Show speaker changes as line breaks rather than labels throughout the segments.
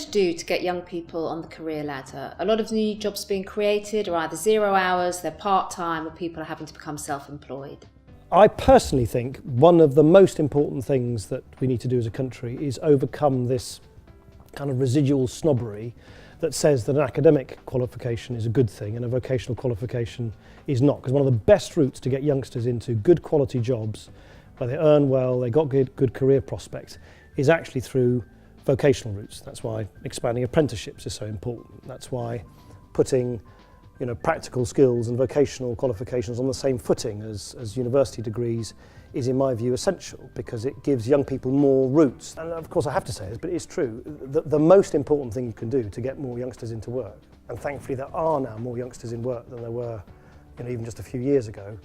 to do to get young people on the career ladder? A lot of new jobs being created are either 0 hours, they're part-time, or people are having to become self-employed.
I personally think one of the most important things that we need to do as a country is overcome this kind of residual snobbery that says that an academic qualification is a good thing and a vocational qualification is not. Because one of the best routes to get youngsters into good quality jobs where they earn well, they got good career prospects, is actually through vocational routes. That's why expanding apprenticeships is so important. That's why putting practical skills and vocational qualifications on the same footing as university degrees is, in my view, essential, because it gives young people more routes. And of course I have to say this, but it's true, the most important thing you can do to get more youngsters into work, and thankfully there are now more youngsters in work than there were even just a few years ago,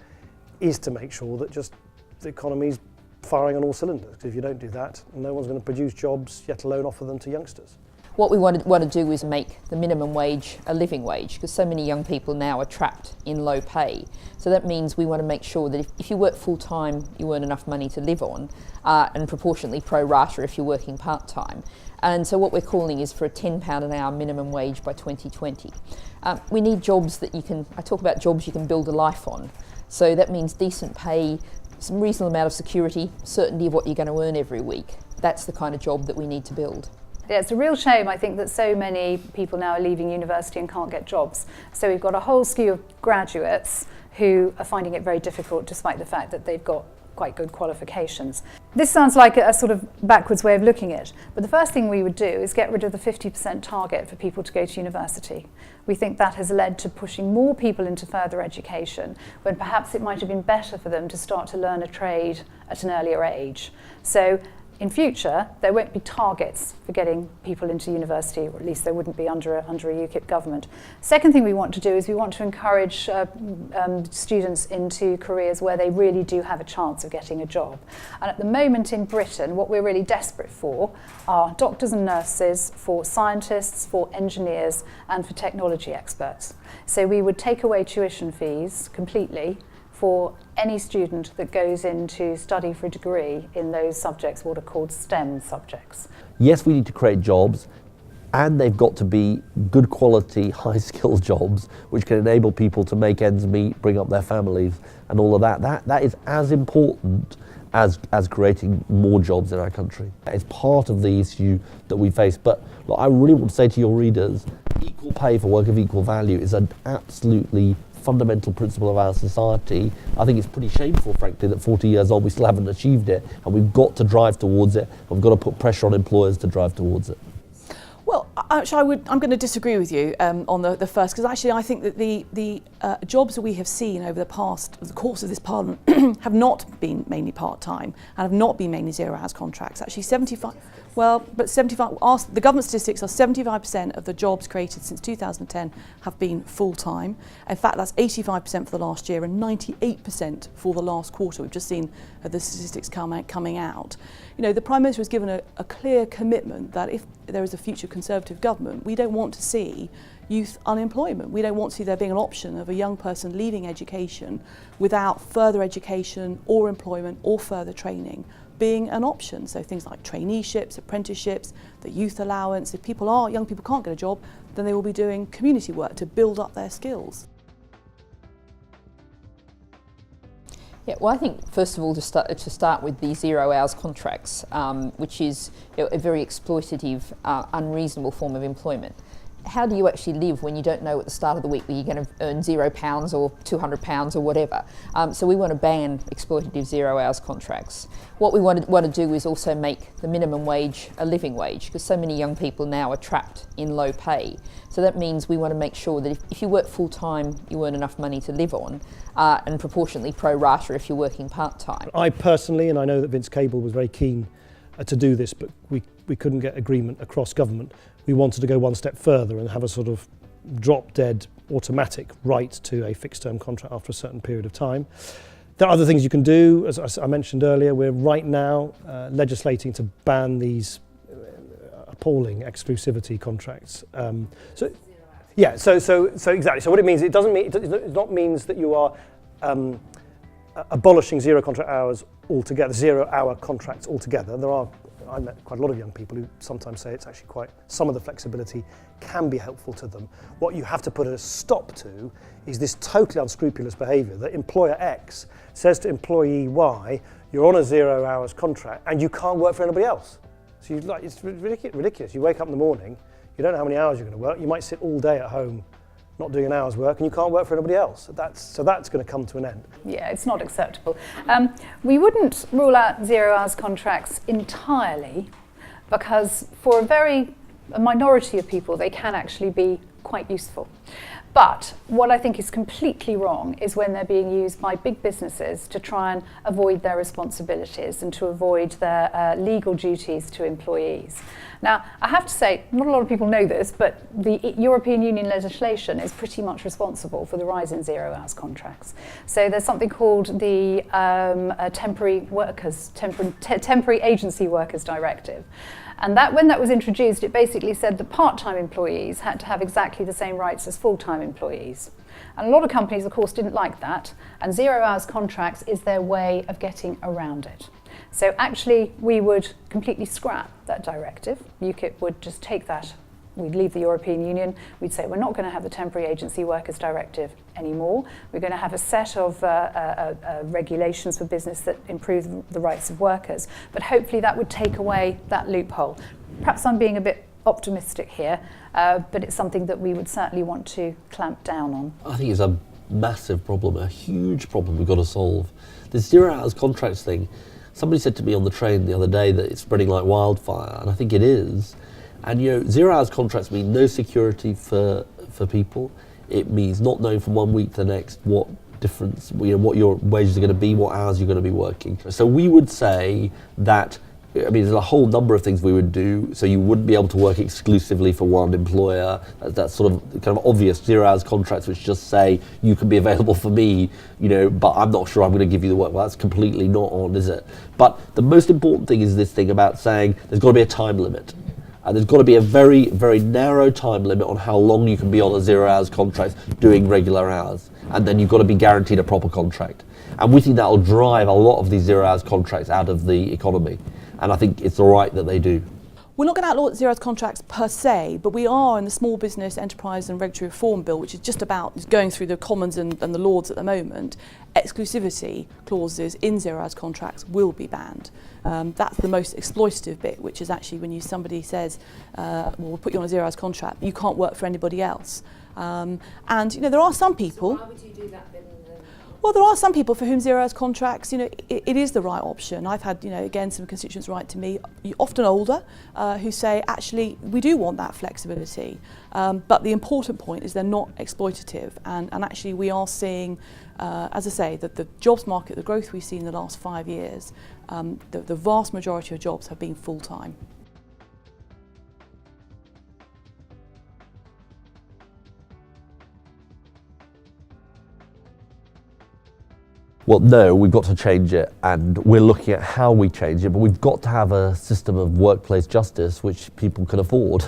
is to make sure that just the economy's firing on all cylinders. Because if you don't do that, no one's going to produce jobs, yet alone offer them to youngsters.
What we want to do is make the minimum wage a living wage, because so many young people now are trapped in low pay. So that means we want to make sure that if you work full-time, you earn enough money to live on, and proportionately pro rata if you're working part-time. And so what we're calling is for a £10 an hour minimum wage by 2020. We need jobs that I talk about jobs you can build a life on. So that means decent pay, some reasonable amount of security, certainty of what you're going to earn every week. That's the kind of job that we need to build.
Yeah, it's a real shame, I think, that so many people now are leaving university and can't get jobs. So we've got a whole skew of graduates who are finding it very difficult, despite the fact that they've got quite good qualifications. This sounds like a sort of backwards way of looking at it, but the first thing we would do is get rid of the 50% target for people to go to university. We think that has led to pushing more people into further education, when perhaps it might have been better for them to start to learn a trade at an earlier age. So in future, there won't be targets for getting people into university, or at least there wouldn't be under a UKIP government. Second thing we want to do is we want to encourage students into careers where they really do have a chance of getting a job. And at the moment in Britain, what we're really desperate for are doctors and nurses, for scientists, for engineers, and for technology experts. So we would take away tuition fees completely for any student that goes in to study for a degree in those subjects, what are called STEM subjects.
Yes, we need to create jobs, and they've got to be good quality, high skilled jobs, which can enable people to make ends meet, bring up their families, and all of that. That is as important as creating more jobs in our country. It's part of the issue that we face. But look, I really want to say to your readers, equal pay for work of equal value is an absolutely fundamental principle of our society. I think it's pretty shameful, frankly, that 40 years on we still haven't achieved it, and we've got to drive towards it. We've got to put pressure on employers to drive towards it.
Well, actually, I'm going to disagree with you on the first, because actually I think that the jobs that we have seen over the course of this Parliament have not been mainly part-time and have not been mainly 0 hours contracts. Actually, the government statistics are 75% of the jobs created since 2010 have been full-time. In fact, that's 85% for the last year and 98% for the last quarter. We've just seen the statistics coming out. The Prime Minister has given a clear commitment that if there is a future Conservative government, we don't want to see youth unemployment. We don't want to see there being an option of a young person leaving education without further education or employment or further training being an option. So things like traineeships, apprenticeships, the youth allowance. If young people can't get a job, then they will be doing community work to build up their skills.
Yeah, well, I think first of all to start with the 0 hours contracts, which is a very exploitative, unreasonable form of employment. How do you actually live when you don't know at the start of the week whether you're going to earn £0 or £200 or whatever? So we want to ban exploitative 0 hours contracts. What we want to do is also make the minimum wage a living wage, because so many young people now are trapped in low pay. So that means we want to make sure that if you work full-time, you earn enough money to live on, and proportionately pro rata if you're working part-time. I
personally, and I know that Vince Cable was very keen to do this, but we couldn't get agreement across government. We wanted to go one step further and have a sort of drop-dead automatic right to a fixed-term contract after a certain period of time. There are other things you can do. As I mentioned earlier, we're right now legislating to ban these appalling exclusivity contracts. So exactly. So what it means, it does not means that you are abolishing 0 contract hours altogether, 0 hour contracts altogether. There are I met quite a lot of young people who sometimes say it's actually some of the flexibility can be helpful to them. What you have to put a stop to is this totally unscrupulous behaviour that employer X says to employee Y, you're on a 0 hours contract and you can't work for anybody else. So it's ridiculous. You wake up in the morning, you don't know how many hours you're going to work, you might sit all day at home not doing an hour's work, and you can't work for anybody else. So that's going to come to an end.
Yeah, it's not acceptable. We wouldn't rule out 0 hours contracts entirely, because for a minority of people, they can actually be quite useful. But what I think is completely wrong is when they're being used by big businesses to try and avoid their responsibilities and to avoid their legal duties to employees. Now, I have to say, not a lot of people know this, but the European Union legislation is pretty much responsible for the rise in 0 hours contracts. So there's something called the Temporary Agency Workers Directive. And that, when that was introduced, it basically said that part-time employees had to have exactly the same rights as full-time employees. And a lot of companies, of course, didn't like that, and 0 hours contracts is their way of getting around it. So actually, we would completely scrap that directive. UKIP would just take that. We'd leave the European Union. We'd say we're not going to have the Temporary Agency Workers Directive anymore. We're going to have a set of regulations for business that improve the rights of workers. But hopefully that would take away that loophole. Perhaps I'm being a bit optimistic here, but it's something that we would certainly want to clamp down on.
I think it's a massive problem, a huge problem we've got to solve. This 0 hours contracts thing, somebody said to me on the train the other day that it's spreading like wildfire, and I think it is. And 0 hours contracts mean no security for people. It means not knowing from 1 week to the next what difference, what your wages are going to be, what hours you're going to be working. So we would say that, there's a whole number of things we would do. So you wouldn't be able to work exclusively for one employer. That's sort of kind of obvious 0 hours contracts which just say you can be available for me, but I'm not sure I'm going to give you the work. Well, that's completely not on, is it? But the most important thing is this thing about saying there's got to be a time limit. And there's got to be a very, very narrow time limit on how long you can be on a 0 hours contract doing regular hours. And then you've got to be guaranteed a proper contract. And we think that'll drive a lot of these 0 hours contracts out of the economy. And I think it's all right that they do.
We're not going to outlaw 0 hours contracts per se, but we are in the Small Business, Enterprise and Regulatory Reform Bill, which is just about going through the Commons and the Lords at the moment. Exclusivity clauses in 0 hours contracts will be banned. That's the most exploitative bit, which is actually when somebody says, we'll put you on a 0 hours contract, you can't work for anybody else. And there are some people...
So why would you do that then?
Well, there are some people for whom 0 hours contracts, it is the right option. I've had, again, some constituents write to me, often older, who say, actually, we do want that flexibility. But the important point is they're not exploitative. And actually, we are seeing, as I say, that the jobs market, the growth we've seen in the last 5 years, the vast majority of jobs have been full-time.
Well, no, we've got to change it, and we're looking at how we change it, but we've got to have a system of workplace justice which people can afford.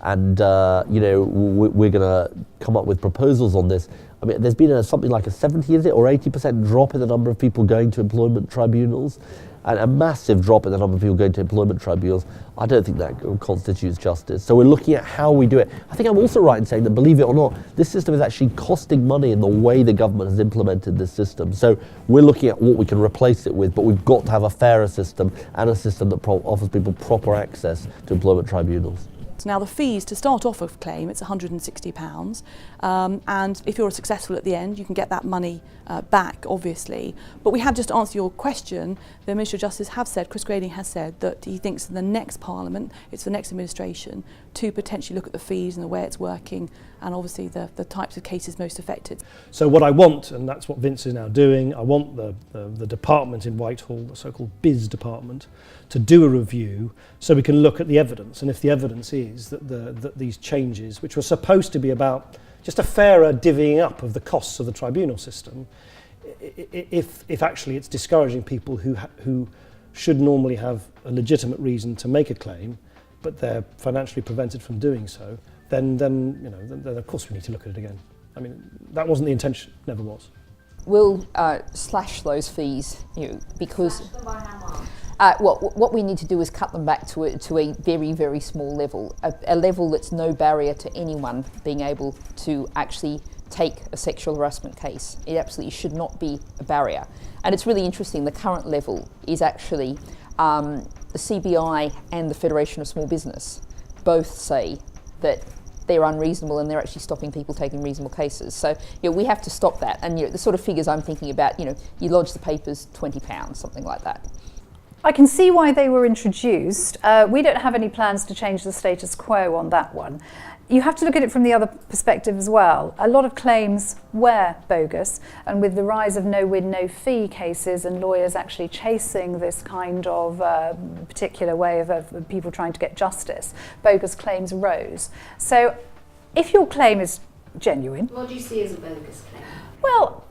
And, we're going to come up with proposals on this. There's been something like a 70, is it, or 80% drop in the number of people going to employment tribunals, and a massive drop in the number of people going to employment tribunals. I don't think that constitutes justice. So we're looking at how we do it. I think I'm also right in saying that, believe it or not, this system is actually costing money in the way the government has implemented this system. So we're looking at what we can replace it with, but we've got to have a fairer system and a system that offers people proper access to employment tribunals.
Now the fees to start off a claim, it's £160, and if you're successful at the end you can get that money back, obviously. But we have, just to answer your question, the Minister of Justice Chris Grading has said that he thinks in the next Parliament, it's the next administration, to potentially look at the fees and the way it's working and obviously the types of cases most affected.
So what I want, and that's what Vince is now doing, I want the department in Whitehall, the so-called BIS department, to do a review so we can look at the evidence. And if the evidence is that these changes, which were supposed to be about just a fairer divvying up of the costs of the tribunal system, if actually it's discouraging people who should normally have a legitimate reason to make a claim, but they're financially prevented from doing so, then of course we need to look at it again. That wasn't the intention, never was.
We'll slash those fees, because
Slash them by how much?
What we need to do is cut them back to a very, very small level, a level that's no barrier to anyone being able to actually take a sexual harassment case. It absolutely should not be a barrier. And it's really interesting, the current level is actually the CBI and the Federation of Small Business both say that they're unreasonable and they're actually stopping people taking reasonable cases. So we have to stop that. And the sort of figures I'm thinking about, you lodge the papers, £20, something like that.
I can see why they were introduced. We don't have any plans to change the status quo on that one. You have to look at it from the other perspective as well. A lot of claims were bogus, and with the rise of no-win, no-fee cases and lawyers actually chasing this kind of particular way of people trying to get justice, bogus claims rose. So if your claim is genuine...
What do you see as a bogus claim?
Well,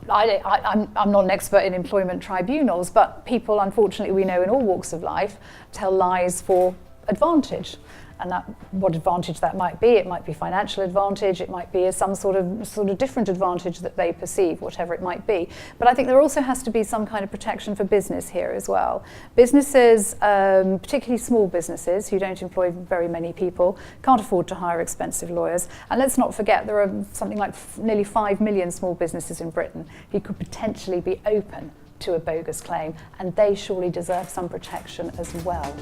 I'm not an expert in employment tribunals, but people, unfortunately, we know in all walks of life, tell lies for advantage. And what advantage that might be? It might be financial advantage, it might be some sort of different advantage that they perceive, whatever it might be. But I think there also has to be some kind of protection for business here as well. Businesses, particularly small businesses who don't employ very many people, can't afford to hire expensive lawyers. And let's not forget there are something like nearly 5 million small businesses in Britain who could potentially be open to a bogus claim, and they surely deserve some protection as well.